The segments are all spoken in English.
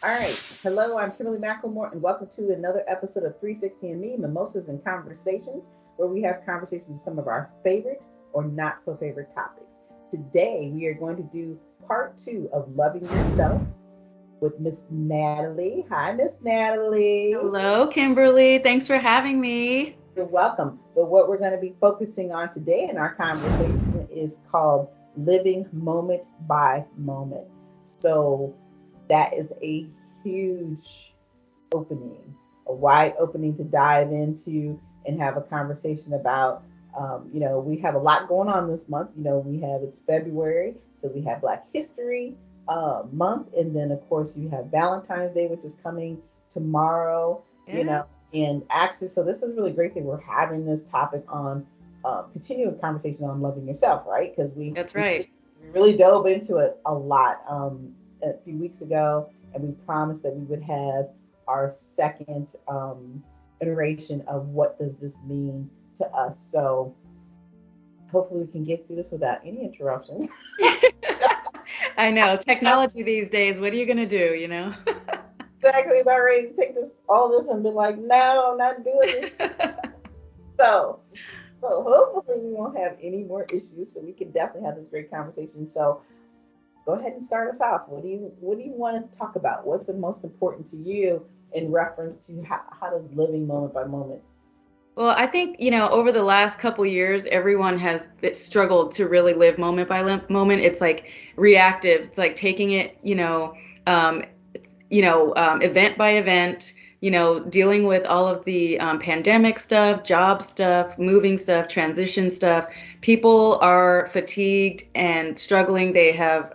All right. Hello, I'm Kimberly McLemore, and welcome to another episode of 360 and Me, Mimosas and Conversations, where we have conversations on some of our favorite or not so favorite topics. Today, we are going to do part two of Loving Yourself with Miss Natalie. Hi, Miss Natalie. Hello, Kimberly. Thanks for having me. You're welcome. But what we're going to be focusing on today in our conversation is called Living Moment by Moment. So, that is a huge opening, a wide opening to dive into and have a conversation about. We have a lot going on this month. We have it's February, so we have Black History Month, and then of course you have Valentine's Day, which is coming tomorrow. You Yeah, know, and actually, so this is really great that we're having this topic on continuing conversation on loving yourself, right? Because that's we right. really dove into it a lot a few weeks ago, and we promised that we would have our second iteration of what does this mean to us. So hopefully we can get through this without any interruptions. I know. Technology these days, what are you going to do? Exactly about ready to take this all this and be like, no, I'm not doing this. So so hopefully we won't have any more issues, so we can definitely have this great conversation. So go ahead and start us off. What do you want to talk about? What's the most important to you in reference to how does living moment by moment? Well, I think, over the last couple years, everyone has struggled to really live moment by moment. It's like reactive. It's like taking it, um, event by event, dealing with all of the pandemic stuff, job stuff, moving stuff, transition stuff. People are fatigued and struggling. They have,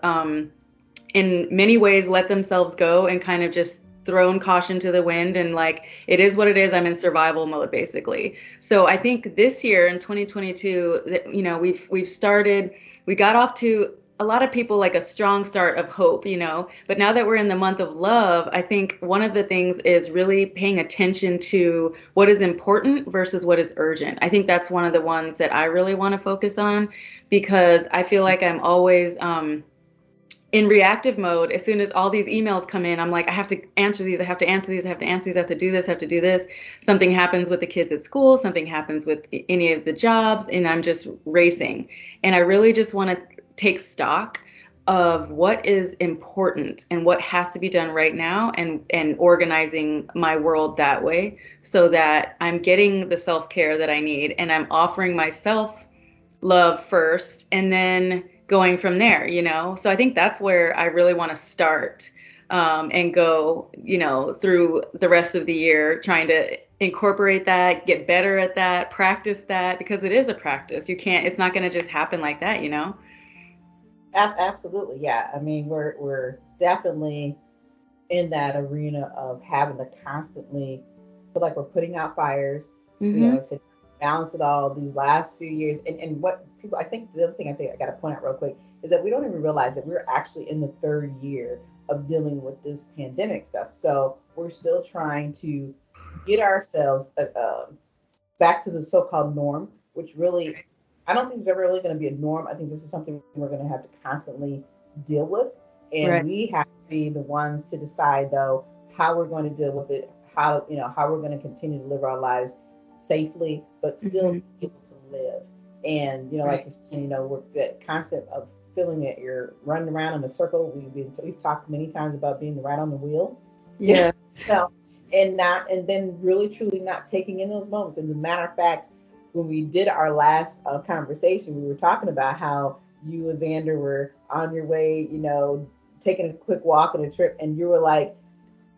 in many ways, let themselves go and kind of just thrown caution to the wind and like it is what it is. I'm in survival mode basically. So I think this year in 2022 that we've started, we got off to a lot of people like a strong start of hope, but now that we're in the month of love, I think one of the things is really paying attention to what is important versus what is urgent. I think that's one of the ones that I really want to focus on because I feel like I'm always in reactive mode. As soon as all these emails come in, I'm like, I have to answer these, I have to answer these, I have to answer these, I have to do this, I have to do this. Something happens with the kids at school, something happens with any of the jobs, and I'm just racing. And I really just want to take stock of what is important and what has to be done right now, and organizing my world that way so that I'm getting the self-care that I need and I'm offering myself love first and then going from there, So I think that's where I really want to start, and go, through the rest of the year, trying to incorporate that, get better at that, practice that, because it is a practice. It's not going to just happen like that. Absolutely, yeah. I mean, we're definitely in that arena of having to constantly feel like we're putting out fires, Hmm. to balance it all these last few years. And what people, I think the other thing I think I got to point out real quick is that we don't even realize that we're actually in the third year of dealing with this pandemic stuff. So we're still trying to get ourselves back to the so-called norm, which really, I don't think there's ever really going to be a norm. I think this is something we're going to have to constantly deal with, and Right. we have to be the ones to decide though how we're going to deal with it, how we're going to continue to live our lives safely, but still Hmm. be able to live. And like Right. you're saying, we're that constant of feeling that you're running around in a circle. We've talked many times about being right on the wheel. Yeah. No, and then really truly not taking in those moments. And as a matter of fact, when we did our last conversation, we were talking about how you and Xander were on your way, taking a quick walk and a trip, and you were like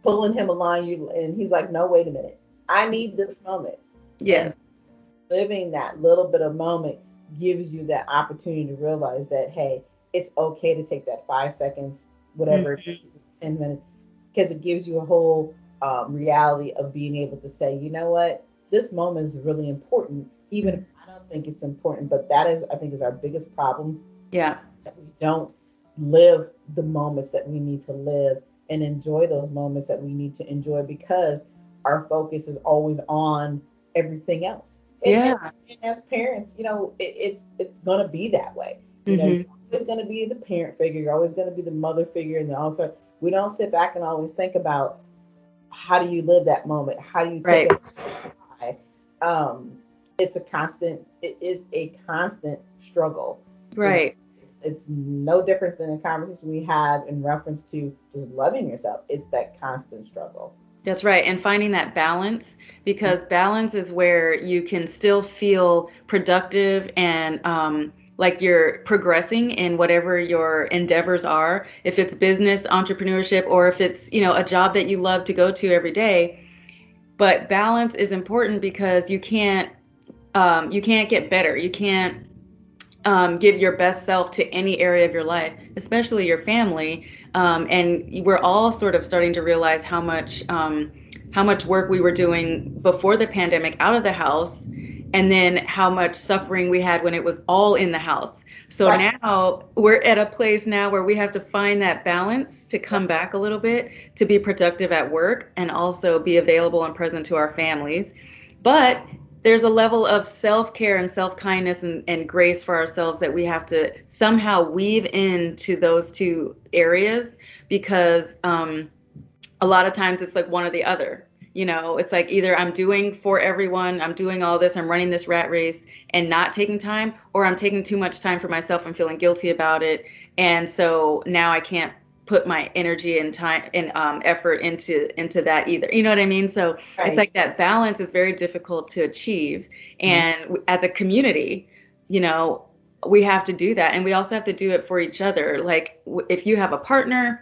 pulling him along. And he's like, "No, wait a minute, I need this moment." And Yes. living that little bit of moment gives you that opportunity to realize that, hey, it's okay to take that 5 seconds, whatever, Hmm. 10 minutes, because it gives you a whole reality of being able to say, you know what, this moment is really important, even if I don't think it's important. But that is, I think, is our biggest problem, Yeah. that we don't live the moments that we need to live and enjoy those moments that we need to enjoy because our focus is always on everything else. Yeah. And as parents, it's gonna be that way. Hmm. You're always gonna be the parent figure. You're always gonna be the mother figure, and also We don't sit back and always think about how do you live that moment? How do you take Right. it high? It's a constant, it is a constant struggle. You know, Right. it's no different than the conversation we had in reference to just loving yourself. It's that constant struggle. That's right. And finding that balance, because balance is where you can still feel productive and like you're progressing in whatever your endeavors are. If it's business, entrepreneurship, or if it's, a job that you love to go to every day. But balance is important because you can't get better. You can't give your best self to any area of your life, especially your family. And we're all sort of starting to realize how much work we were doing before the pandemic out of the house, and then how much suffering we had when it was all in the house. So Right. now we're at a place now where we have to find that balance to come back a little bit, to be productive at work and also be available and present to our families. But there's a level of self-care and self-kindness and grace for ourselves that we have to somehow weave into those two areas, because a lot of times it's like one or the other. It's like either I'm doing for everyone, I'm doing all this, I'm running this rat race and not taking time, or I'm taking too much time for myself and feeling guilty about it. And so now I can't put my energy and time and effort into that either. You know what I mean? So it's Right. like that balance is very difficult to achieve. Mhm. And as a community, you know, we have to do that. And we also have to do it for each other. Like if you have a partner,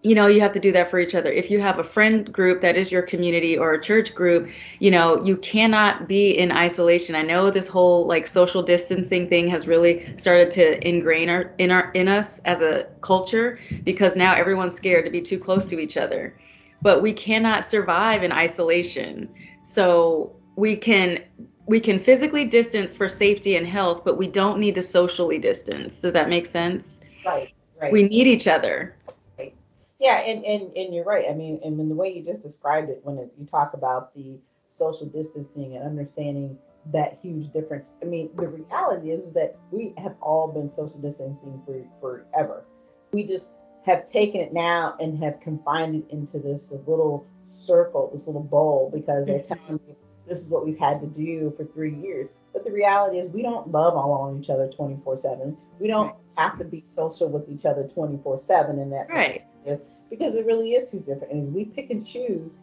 you have to do that for each other. If you have a friend group that is your community or a church group, you cannot be in isolation. I know this whole like social distancing thing has really started to ingrain in us as a culture, because now everyone's scared to be too close to each other. But we cannot survive in isolation. So we can physically distance for safety and health, but we don't need to socially distance. Does that make sense? Right. We Right. need each other. Right. Yeah, and you're right. I mean, and in the way you just described it, when you talk about the social distancing and understanding that huge difference. I mean, the reality is that we have all been social distancing for forever. We just have taken it now and have confined it into this little circle, this little bowl, because they're telling you this is what we've had to do for 3 years. But the reality is, we don't love all on each other 24/7. We don't Right. have to be social with each other 24/7 in that Right. perspective, because it really is too different. And we pick and choose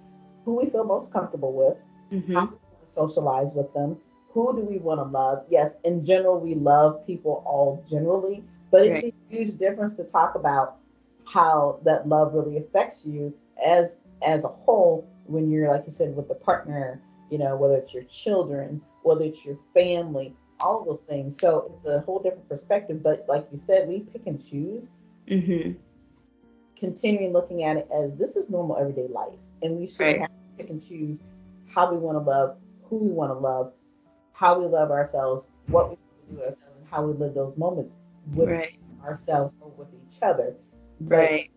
who we feel most comfortable with, how Hmm. we want to socialize with them, who do we want to love. Yes, in general, we love people all generally, but it's Right. a huge difference to talk about how that love really affects you as a whole when you're, like you said, with the partner, whether it's your children, whether it's your family, all of those things. So it's a whole different perspective. But like you said, we pick and choose, Hmm. continuing looking at it as this is normal everyday life. And we shouldn't Right. have to pick and choose how we want to love, who we want to love, how we love ourselves, what we do with ourselves, and how we live those moments with Right. ourselves or with each other. But Right.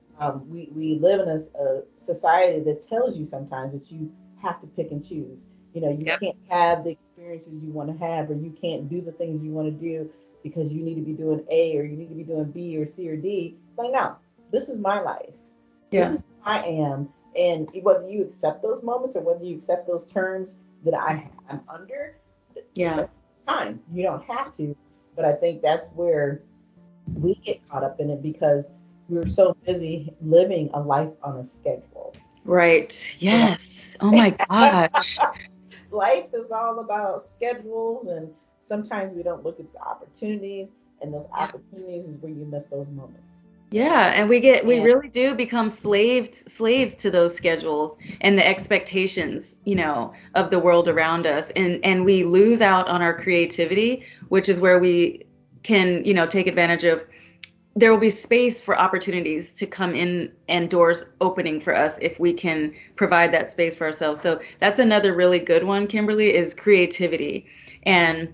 we live in a society that tells you sometimes that you have to pick and choose. You Yep. can't have the experiences you want to have, or you can't do the things you want to do because you need to be doing A, or you need to be doing B or C or D. Like, no, this is my life. This Yeah. is who I am. And whether you accept those moments or whether you accept those terms that I'm under, Yeah. that's fine. You don't have to. But I think that's where we get caught up in it, because we're so busy living a life on a schedule. Right. You know, Yes. Oh my gosh. life is all about schedules, and sometimes we don't look at the opportunities, and those Yeah. opportunities is where you miss those moments. Yeah, and we And really do become slaves to those schedules and the expectations, of the world around us, and we lose out on our creativity, which is where we can, take advantage of. There will be space for opportunities to come in and doors opening for us if we can provide that space for ourselves. So that's another really good one, Kimberly, is creativity. And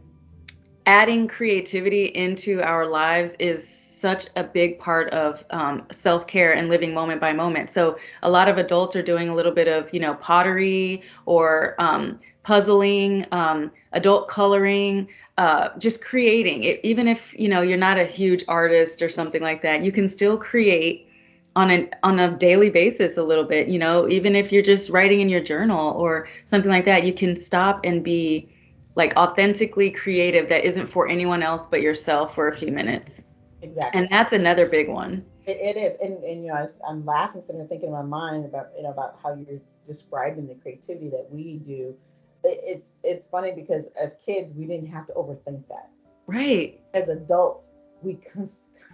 adding creativity into our lives is such a big part of self-care and living moment by moment. So a lot of adults are doing a little bit of, pottery or puzzling, adult coloring, just creating it. Even if, you're not a huge artist or something like that, you can still create on a daily basis a little bit, even if you're just writing in your journal or something like that, you can stop and be like authentically creative that isn't for anyone else but yourself for a few minutes. Exactly. And that's another big one. It is, and I'm laughing, sitting there thinking in my mind about about how you're describing the creativity that we do. It's funny because as kids we didn't have to overthink that. Right. As adults, we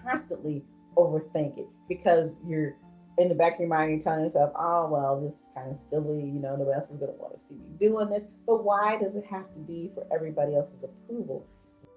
constantly overthink it because you're in the back of your mind, you're telling yourself, oh, well, this is kind of silly. Nobody else is going to want to see me doing this. But why does it have to be for everybody else's approval?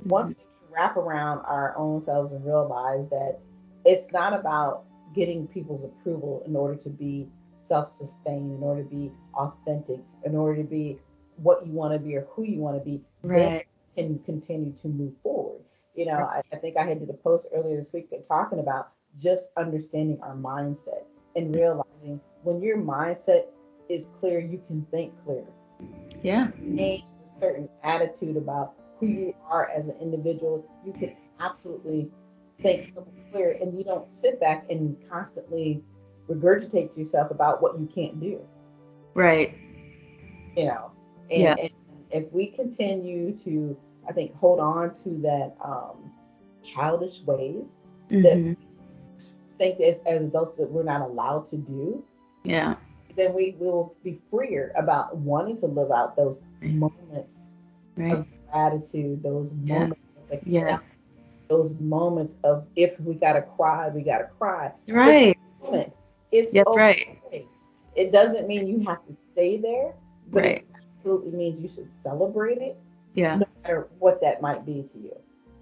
Once we can wrap around our own selves and realize that it's not about getting people's approval in order to be self-sustained, in order to be authentic, in order to be what you want to be or who you want to be, Right. they can continue to move forward. Right. I think I had did a post earlier this week talking about just understanding our mindset and realizing when your mindset is clear, you can think clear. Yeah. Change a certain attitude about who you are as an individual, you can absolutely think so clear, and you don't sit back and constantly regurgitate to yourself about what you can't do. Right. You know, Yeah. and if we continue to, I think, hold on to that childish ways that Hmm. think as adults that we're not allowed to do, Yeah. then we will be freer about wanting to live out those moments Right. of gratitude, those moments Yes. of acceptance, Yes. those moments of if we gotta cry, we gotta cry. It's Right. a moment. It's That's right. okay. It doesn't mean you have to stay there, but it Right. absolutely means you should celebrate it, Yeah. no matter what that might be to you.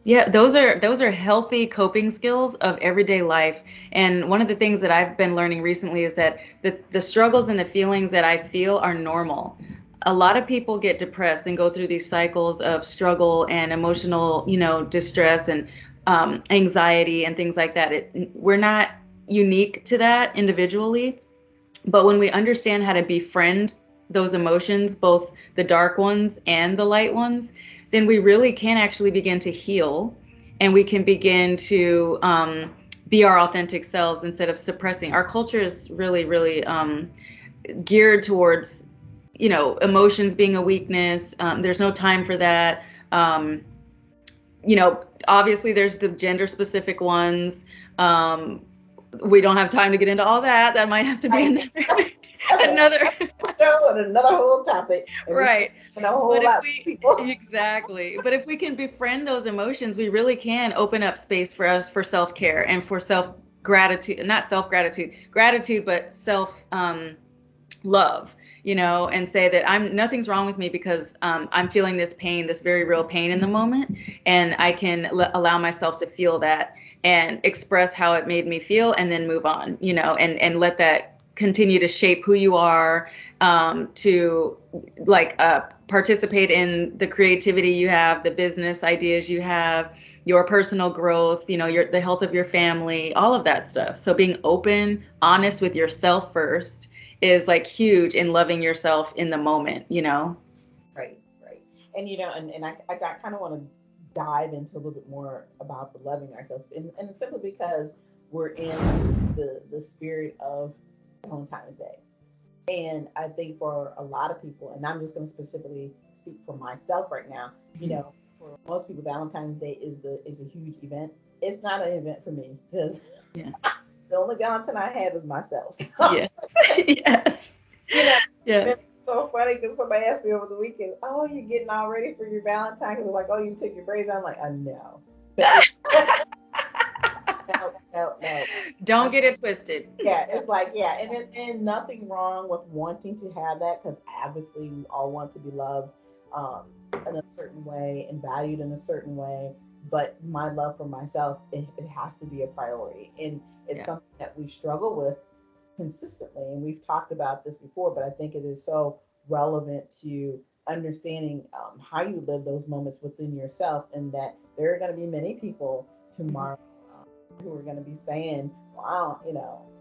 Yeah, those are healthy coping skills of everyday life. And one of the things that I've been learning recently is that the struggles and the feelings that I feel are normal. A lot of people get depressed and go through these cycles of struggle and emotional, distress and anxiety and things like that. We're not unique to that individually, but when we understand how to befriend those emotions, both the dark ones and the light ones, then we really can actually begin to heal, and we can begin to be our authentic selves instead of suppressing. Our culture is really, really geared towards, emotions being a weakness. There's no time for that. Obviously there's the gender specific ones. We don't have time to get into all that. That might have to be Right. another. Show and another whole topic, and we Right. and a whole But if lot of we people. exactly, but if we can befriend those emotions, we really can open up space for us for self-care and for self-gratitude, not self-gratitude, gratitude, but self love, and say that nothing's wrong with me because I'm feeling this pain, this very real pain in the moment, and I can allow myself to feel that and express how it made me feel and then move on, and let that continue to shape who you are, to like participate in the creativity you have, the business ideas you have, your personal growth, the health of your family, all of that stuff. So being open, honest with yourself first is like huge in loving yourself in the moment. Right, right. And I kind of want to dive into a little bit more about the loving ourselves, and simply because we're in the spirit of Valentine's Day. And I think for a lot of people, and I'm just going to specifically speak for myself right now, for most people, Valentine's Day is a huge event. It's not an event for me because Yeah. the only Valentine I have is myself. Yes. Yes. you know, Yes. it's so funny because somebody asked me over the weekend, "Oh, you're getting all ready for your Valentine?" Because they're like, "Oh, you took your braids out." I'm like, "No, no, no, no." Don't get it twisted. Yeah, it's like, yeah, and nothing wrong with wanting to have that because obviously we all want to be loved um, in a certain way and valued in a certain way. But my love for myself, it has to be a priority, and it's Yeah. something that we struggle with consistently. And we've talked about this before, but I think it is so relevant to understanding how you live those moments within yourself, and that there are going to be many people Mhm. tomorrow who are going to be saying, well,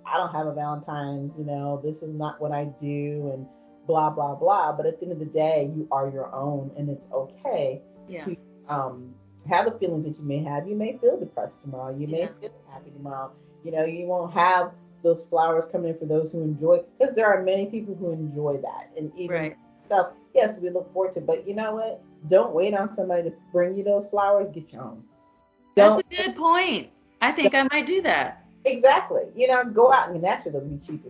I don't have a Valentine's, this is not what I do, and blah, blah, blah. But at the end of the day, you are your own, and it's okay Yeah. to have the feelings that you may have. You may feel depressed tomorrow. You may Yeah. feel happy tomorrow. You won't have those flowers coming in for those who enjoy, because there are many people who enjoy that. And even Right. so, yes, we look forward to, but you know what? Don't wait on somebody to bring you those flowers. Get your own. That's a Don't, good point. I think I might do that. exactly. Go out and naturally it'll be cheaper.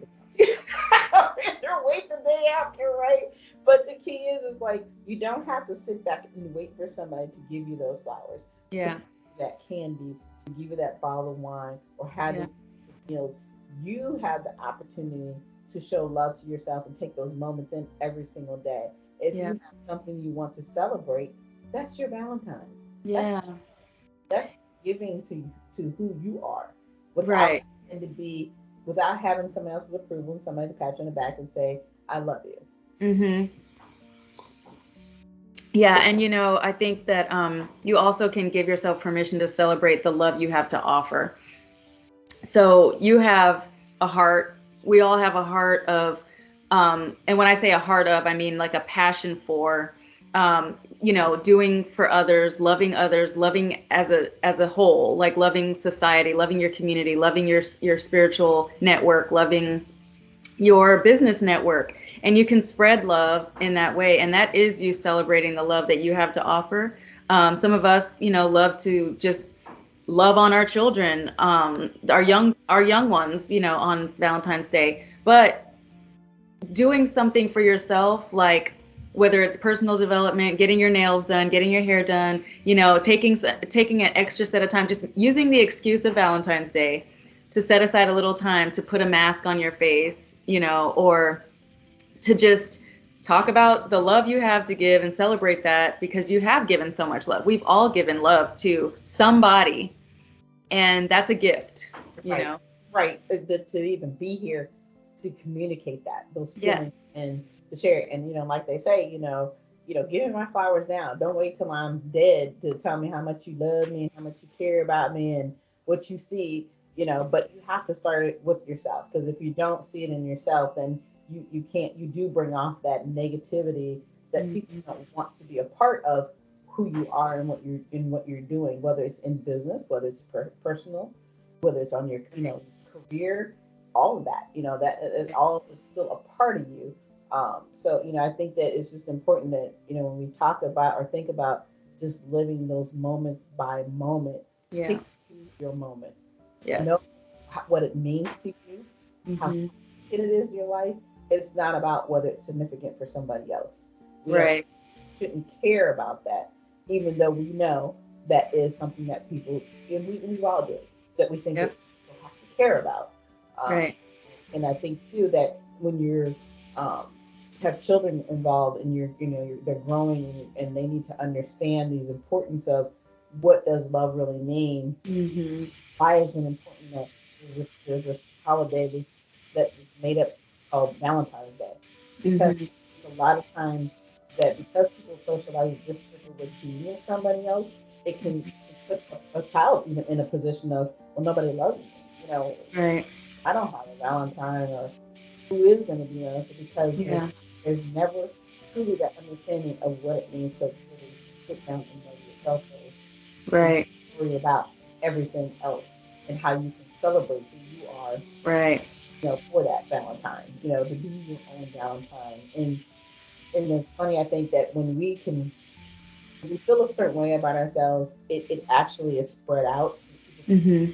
Or wait the day after, right? But the key is like you don't have to sit back and wait for somebody to give you those flowers, to Yeah. give you that candy, to give you that bottle of wine, or have Yeah. these meals. You have the opportunity to show love to yourself and take those moments in every single day. If you Yeah. have something you want to celebrate, that's your Valentine's. That's Yeah. that's giving to who you are, without Right. and to be without having someone else's approval and somebody to pat you on the back and say, I love you. Mhm. Yeah, and I think that you also can give yourself permission to celebrate the love you have to offer. So you have a heart. We all have a heart of, and when I say a heart of, I mean like a passion for, doing for others, loving as a whole, like loving society, loving your community, loving your spiritual network, loving your business network. And you can spread love in that way. And that is you celebrating the love that you have to offer. Some of us, love to just love on our children, our young ones, on Valentine's Day. But doing something for yourself, like whether it's personal development, getting your nails done, getting your hair done, taking an extra set of time, just using the excuse of Valentine's Day to set aside a little time to put a mask on your face, or to just talk about the love you have to give and celebrate that, because you have given so much love. We've all given love to somebody, and that's a gift, Right. Right. To even be here to communicate those Yeah. feelings and to share it. And like they say, give me my flowers now. Don't wait till I'm dead to tell me how much you love me and how much you care about me and what you see. But you have to start it with yourself, because if you don't see it in yourself, then you can't. You do bring off that negativity that people Mm-hmm. don't want to be a part of who you are and what you're doing, whether it's in business, whether it's personal, whether it's on your career, all of that, that it all is still a part of you. So I think that it's just important that when we talk about or think about just living those moments by moment, Yeah. pick and choose your moments, know Yes. what it means to you, how Mm-hmm. significant it is in your life. It's not about whether it's significant for somebody else. We don't Right. shouldn't care about that, even though we know that is something that people, and we all do, that we think Yep. that people have to care about. Um, Right. and I think too that when you're um, have children involved and they're growing and they need to understand these importance of what does love really mean. Mm-hmm. Why is it important that there's this holiday that is made up called Valentine's Day? Because Mm-hmm. a lot of times that because people socialize just strictly with being with somebody else, it can put a child even in a position of, well, nobody loves me. Right. I don't have a Valentine, or who is going to be there, because Yeah. there's never truly that understanding of what it means to really sit down and know yourself first and Right. worry about everything else and how you can celebrate who you are, Right. for that Valentine, to be your own Valentine. And it's funny, I think that when we feel a certain way about ourselves, it actually is spread out. Mm-hmm.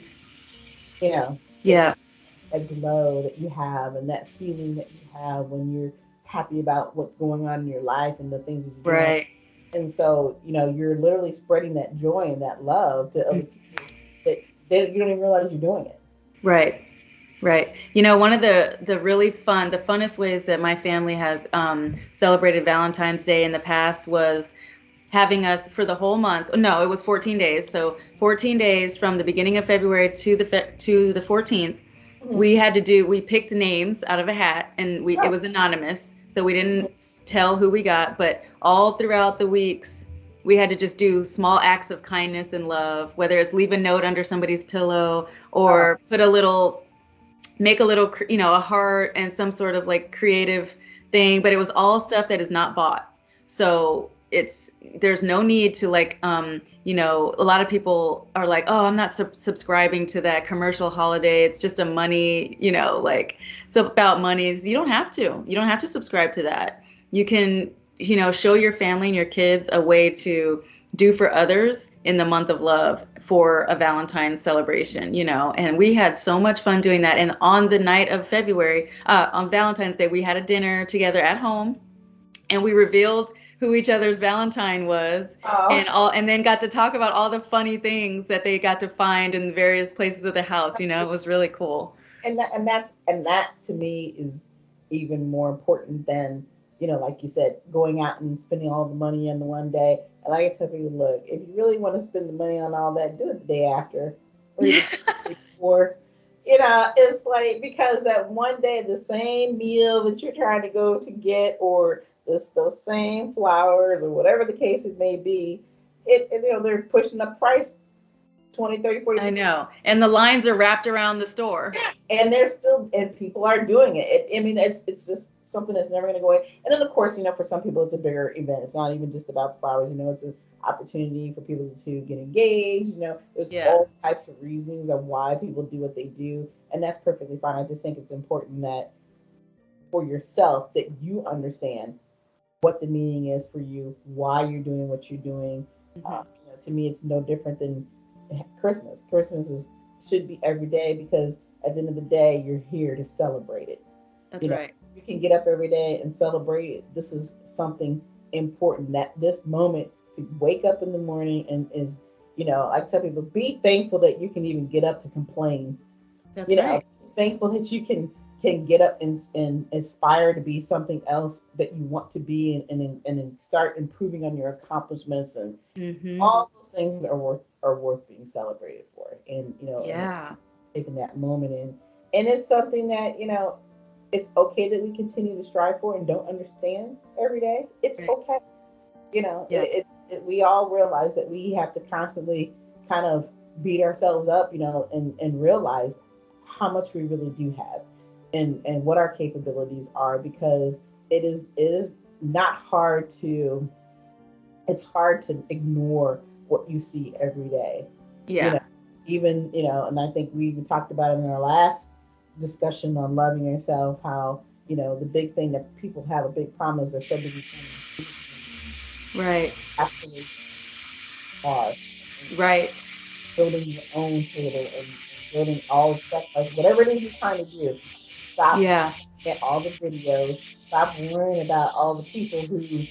You know, Yeah. that glow that you have and that feeling that you have when you're happy about what's going on in your life and the things that you're doing. Right. And so, you're literally spreading that joy and that love to other people that you don't even realize you're doing it. Right. Right. One of the really the funnest ways that my family has celebrated Valentine's Day in the past was having us for the whole month. No, it was 14 days. So 14 days from the beginning of February to the 14th, Mm-hmm. we picked names out of a hat, and it Oh, was anonymous. So we didn't tell who we got, but all throughout the weeks, we had to just do small acts of kindness and love, whether it's leave a note under somebody's pillow oh, or make a little, a heart and some sort of like creative thing, but it was all stuff that is not bought. So there's no need to like, you know, a lot of people are like, oh, I'm not subscribing to that commercial holiday. It's just a money, you know, like it's about money. You don't have to. You don't have to subscribe to that. You can, you know, show your family and your kids a way to do for others in the month of love for a Valentine's celebration, you know. And we had so much fun doing that. And on the night of February, on Valentine's Day, we had a dinner together at home, and we revealed who each other's Valentine was, and then got to talk about all the funny things that they got to find in various places of the house. You know, it was really cool. And that to me is even more important than, you know, like you said, going out and spending all the money on the one day. And like I tell people, look, if you really want to spend the money on all that, do it the day after or even the day before. You know, it's like, because that one day, the same meal that you're trying to go to get, or those same flowers, or whatever the case it may be, you know, they're pushing up price 20, 30, 40%. I know. And the lines are wrapped around the store. And and people are doing it. I mean, it's just something that's never going to go away. And then, of course, you know, for some people, it's a bigger event. It's not even just about the flowers. You know, it's an opportunity for people to get engaged. You know, there's all types of reasons of why people do what they do. And that's perfectly fine. I just think it's important that for yourself, that you understand what the meaning is for you, why you're doing what you're doing. You know, to me, it's no different than Christmas. Christmas should be every day, because at the end of the day, you're here to celebrate it. That's right. You can get up every day and celebrate it. This is something important, that this moment to wake up in the morning and is, you know, I tell people, be thankful that you can even get up to complain. That's you know, right. Thankful that you can get up and aspire to be something else that you want to be, and start improving on your accomplishments, and all those things are worth being celebrated for. And, you know, and taking that moment in. And it's something that, you know, it's okay that we continue to strive for and don't understand every day. It's okay. You know, we all realize that we have to constantly kind of beat ourselves up, you know, and realize how much we really do have, and what our capabilities are, because it is not hard to, it's hard to ignore what you see every day. Yeah. You know, even, you know, and I think we even talked about it in our last discussion on loving yourself, how, you know, the big thing that people have a big problem is they're so busy right. Actually are. Right. Building your own table and building all the sacrifices, whatever it is you're trying to do. Stop at all the videos. Stop worrying about all the people who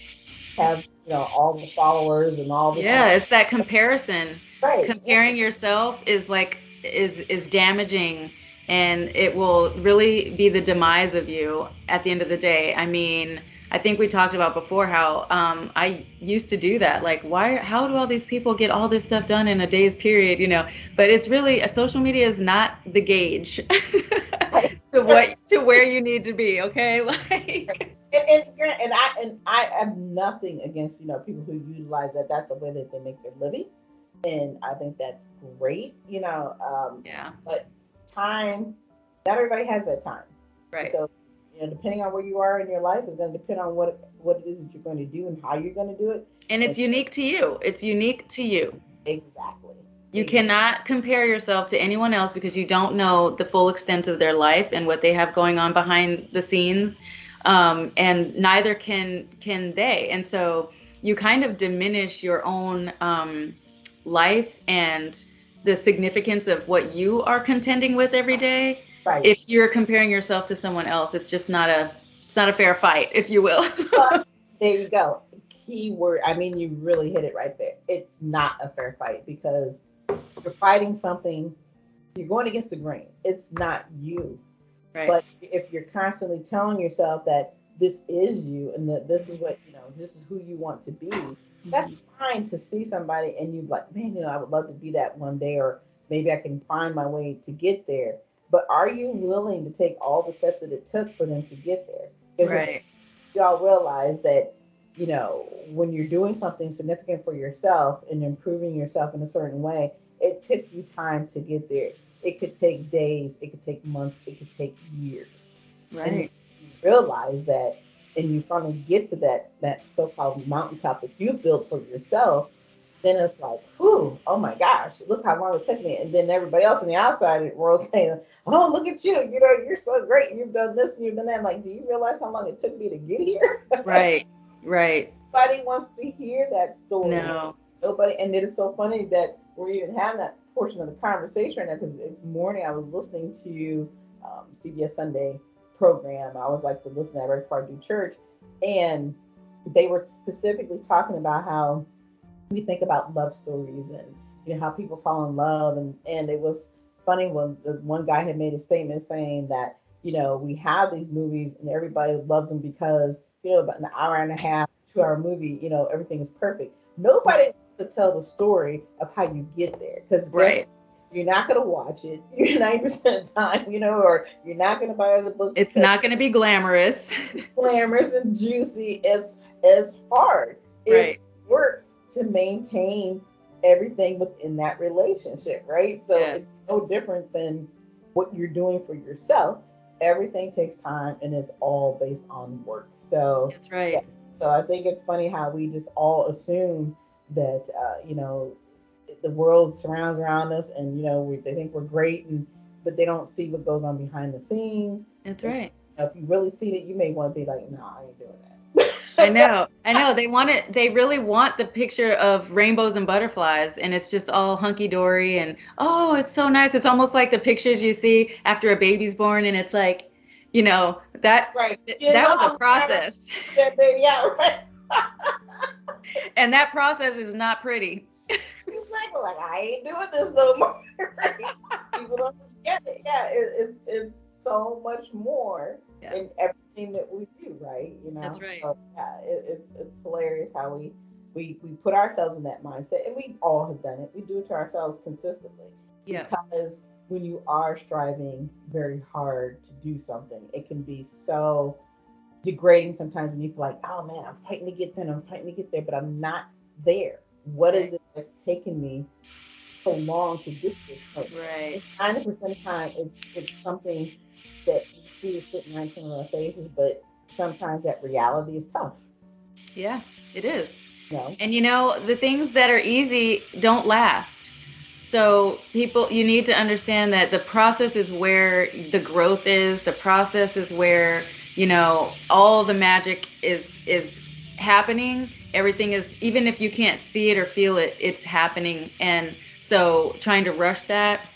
have, you know, all the followers and all this. Yeah, it's that comparison. Right. Comparing yourself is like is damaging, and it will really be the demise of you at the end of the day. I mean, I think we talked about before how I used to do that. Like, how do all these people get all this stuff done in a day's period, you know? But it's really, social media is not the gauge to where you need to be, okay? Like, and I have nothing against, you know, people who utilize that. That's a way that they make their living, and I think that's great, you know. But time, not everybody has that time, right? So, you know, depending on where you are in your life is going to depend on what it is that you're going to do and how you're going to do it. And it's unique to you. It's unique to you. Exactly. You cannot compare yourself to anyone else, because you don't know the full extent of their life and what they have going on behind the scenes. And neither can they. And so you kind of diminish your own life and the significance of what you are contending with every day. Right. If you're comparing yourself to someone else, it's just not a fair fight, if you will. But there you go. Key word. I mean, you really hit it right there. It's not a fair fight, because you're fighting something. You're going against the grain. It's not you. Right. But if you're constantly telling yourself that this is you, and that this is what, you know, this is who you want to be, that's fine to see somebody and you're like, man, you know, I would love to be that one day, or maybe I can find my way to get there. But are you willing to take all the steps that it took for them to get there? Because y'all realize that, you know, when you're doing something significant for yourself and improving yourself in a certain way, it took you time to get there. It could take days, it could take months, it could take years. Right. And you realize that, and you finally get to that so-called mountaintop that you built for yourself, then it's like, whew, oh my gosh, look how long it took me. And then everybody else on the outside world saying, oh, look at you, you're so great. You've done this and you've done that. Like, do you realize how long it took me to get here? Right. Right. Nobody wants to hear that story. No. Nobody. And it is so funny that we're even having that portion of the conversation right now, because this morning I was listening to CBS Sunday program. I always like to listen to that right before I do church. And they were specifically talking about how we think about love stories and how people fall in love, and it was funny when the one guy had made a statement saying that we have these movies and everybody loves them because about an hour and a half, 2 hour movie, everything is perfect. Nobody wants to tell the story of how you get there, because Right. you're not going to watch it. You're 90% of the time, or you're not going to buy the book. It's not going to be glamorous. Glamorous and juicy. It's hard. Right. It's work to maintain everything within that relationship, right? So Yes. It's no different than what you're doing for yourself. Everything takes time, and it's all based on work. So That's right. yeah. So I think it's funny how we just all assume that the world surrounds around us, and they think we're great, but they don't see what goes on behind the scenes. That's right. If you really see it, you may want to be like, no, I ain't doing that. I know. They really want the picture of rainbows and butterflies, and it's just all hunky dory and, oh, it's so nice. It's almost like the pictures you see after a baby's born, and it's like, that Right. that was a process. That baby out, right? And that process is not pretty. Exactly. Like, I ain't doing this no more. Right? People don't get it. Yeah, it's so much more in everything that we do, right? That's right. So, yeah, it's hilarious how we put ourselves in that mindset, and we all have done it. We do it to ourselves consistently. Yeah. Because when you are striving very hard to do something, it can be so degrading sometimes when you feel like, oh man, I'm fighting to get there, but I'm not there. What is it that's taken me so long to get to this point? Right. 90% of the time, it's something that we see sitting right in front of our faces, but sometimes that reality is tough. Yeah, it is. No. And the things that are easy don't last. So you need to understand that the process is where the growth is. The process is where, all the magic is happening. Everything is, even if you can't see it or feel it, it's happening. And so trying to rush that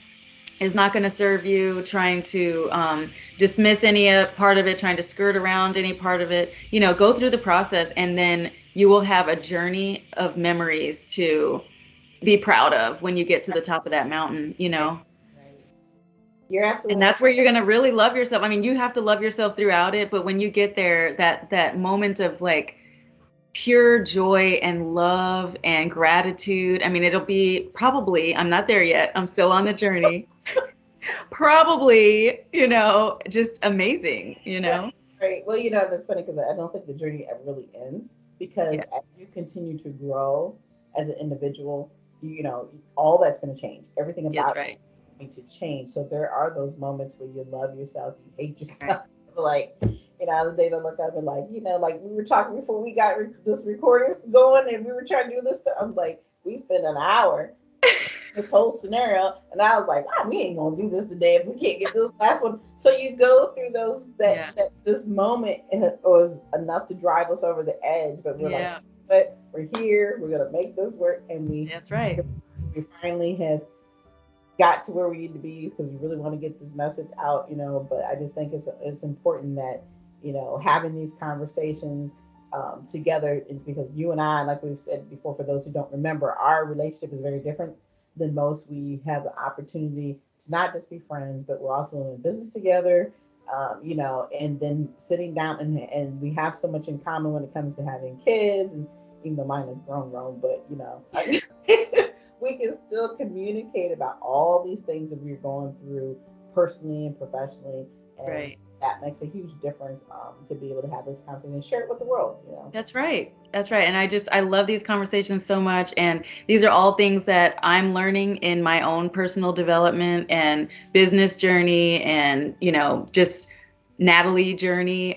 is not going to serve you. Trying to dismiss any part of it, trying to skirt around any part of it, go through the process, and then you will have a journey of memories to be proud of when you get to the top of that mountain, Right. You're absolutely. And that's where you're going to really love yourself. I mean, you have to love yourself throughout it, but when you get there, that moment of like pure joy and love and gratitude, I mean, it'll be probably, I'm not there yet, I'm still on the journey. Probably, just amazing, Right. Well, that's funny because I don't think the journey ever really ends, because as you continue to grow as an individual, all that's going to change. Everything about it is going to change. So there are those moments where you love yourself, you hate yourself. Like, the days I look up and like, like we were talking before we got this recording going, and we were trying to do this stuff. I'm like, we spent an hour this whole scenario, and I was like, we ain't gonna do this today if we can't get this last one. So you go through those that this moment was enough to drive us over the edge, but we're like, but we're here, we're gonna make this work, and we finally have got to where we need to be, because we really want to get this message out, but I just think it's important that having these conversations together, because you and I, like we've said before, for those who don't remember, our relationship is very different than most. We have the opportunity to not just be friends, but we're also in business together, and then sitting down and we have so much in common when it comes to having kids, and even though mine is grown, but we can still communicate about all these things that we're going through personally and professionally, and that makes a huge difference to be able to have this conversation and share it with the world. That's right. And I love these conversations so much, and these are all things that I'm learning in my own personal development and business journey, and just Natalie journey.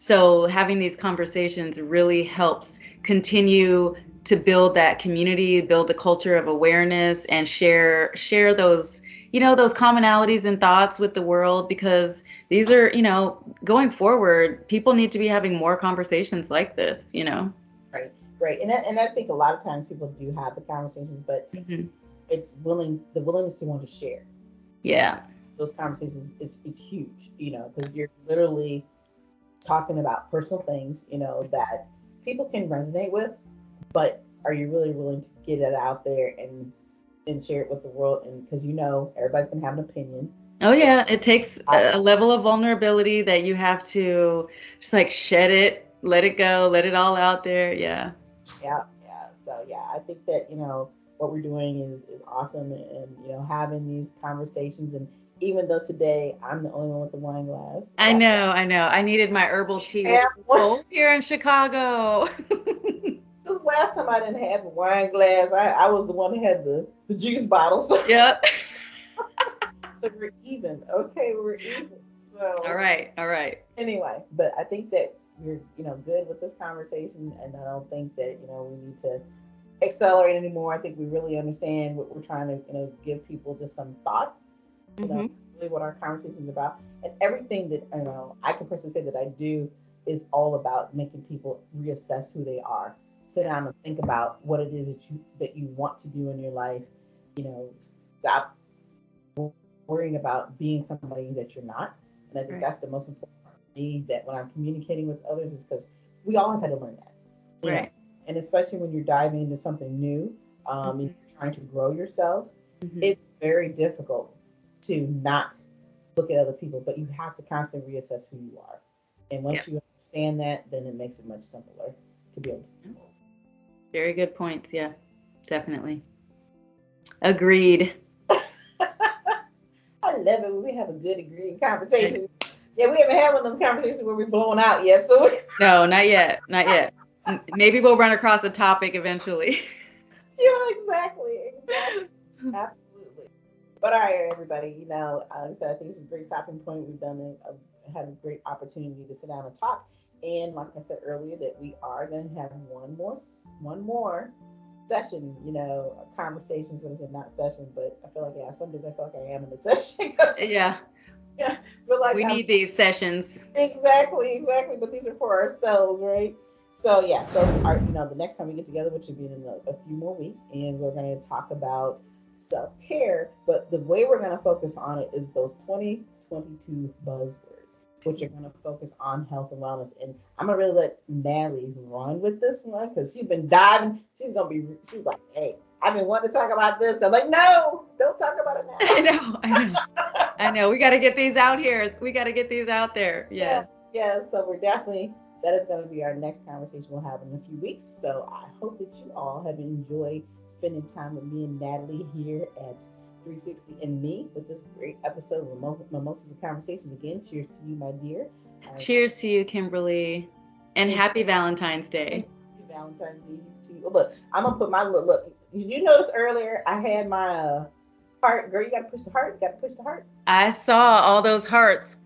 So having these conversations really helps continue to build that community, build a culture of awareness, and share those, those commonalities and thoughts with the world, because these are, going forward, people need to be having more conversations like this. Right, right. And I think a lot of times people do have the conversations, but Hmm. it's the willingness to want to share Yeah. those conversations is huge, because you're literally talking about personal things, that people can resonate with, but are you really willing to get it out there and share it with the world? And because everybody's gonna have an opinion. Oh yeah, it takes a level of vulnerability that you have to just like shed it, let it go, let it all out there. Yeah. Yeah, yeah. So yeah, I think that what we're doing is awesome, and having these conversations. And even though today I'm the only one with the wine glass, I know, I know. I needed my herbal tea, which yeah. is cold here in Chicago. This last time I didn't have a wine glass, I was the one that had the juice bottle. So, Yep. so we're even. Okay, we're even. All So right, all right. anyway, but I think that we're good with this conversation, and I don't think that we need to accelerate anymore. I think we really understand what we're trying to give people just some thought. Hmm. That's really what our conversation is about, and everything that I can personally say that I do is all about making people reassess who they are, sit down and think about what it is that you want to do in your life. Stop worrying about being somebody that you're not. And I think Right, that's the most important part for me, that when I'm communicating with others, is because we all have had to learn that. You know, right. and especially when you're diving into something new, and Hmm. you're trying to grow yourself, Hmm. it's very difficult to not look at other people, but you have to constantly reassess who you are. And Yeah. once you understand that, then it makes it much simpler to be able to. Very good points. Yeah, definitely. Agreed. I love it when we have a good agreeing conversation. Yeah, we haven't had one of them conversations where we're blowing out yet, so No, not yet. Not yet. Maybe we'll run across a topic eventually. yeah, exactly, absolutely. But all right, everybody, like I said, I think this is a great stopping point. We've had a great opportunity to sit down and talk, and like I said earlier, that we are going to have one more session, a conversation. So it's not session, but I feel like some days I feel like I am in a session because Yeah, yeah, but like we I'm need these sessions. exactly. But these are for ourselves, right? So yeah, so the next time we get together, which will be in a few more weeks, and we're going to talk about self care. But the way we're going to focus on it is those 2022 buzzwords, which are going to focus on health and wellness. And I'm gonna really let Natalie run with this one because she's been diving. She's like, hey, I've been wanting to talk about this. I'm like, no, don't talk about it I now. know, I know, I know. We got to get these out here. We got to get these out there. Yeah, Yes. yeah. So that is going to be our next conversation we'll have in a few weeks. So I hope that you all have enjoyed spending time with me and Natalie here at 360 and me with this great episode of Mimosas and Conversations. Again, cheers to you, my dear. Cheers to you, Kimberly, and Thank happy Valentine's you, Day. Valentine's Day to you. Look, I'm gonna put my look. Did you notice earlier I had my heart? Girl, you gotta push the heart. You gotta push the heart. I saw all those hearts,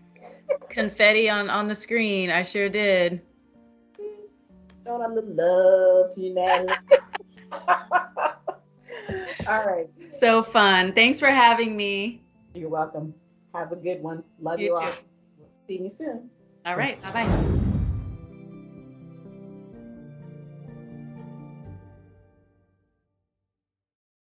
confetti on the screen. I sure did. Showing a little love to you, Natalie. All right. So fun. Thanks for having me. You're welcome. Have a good one. Love You you too. all. See you soon. All right. Bye bye.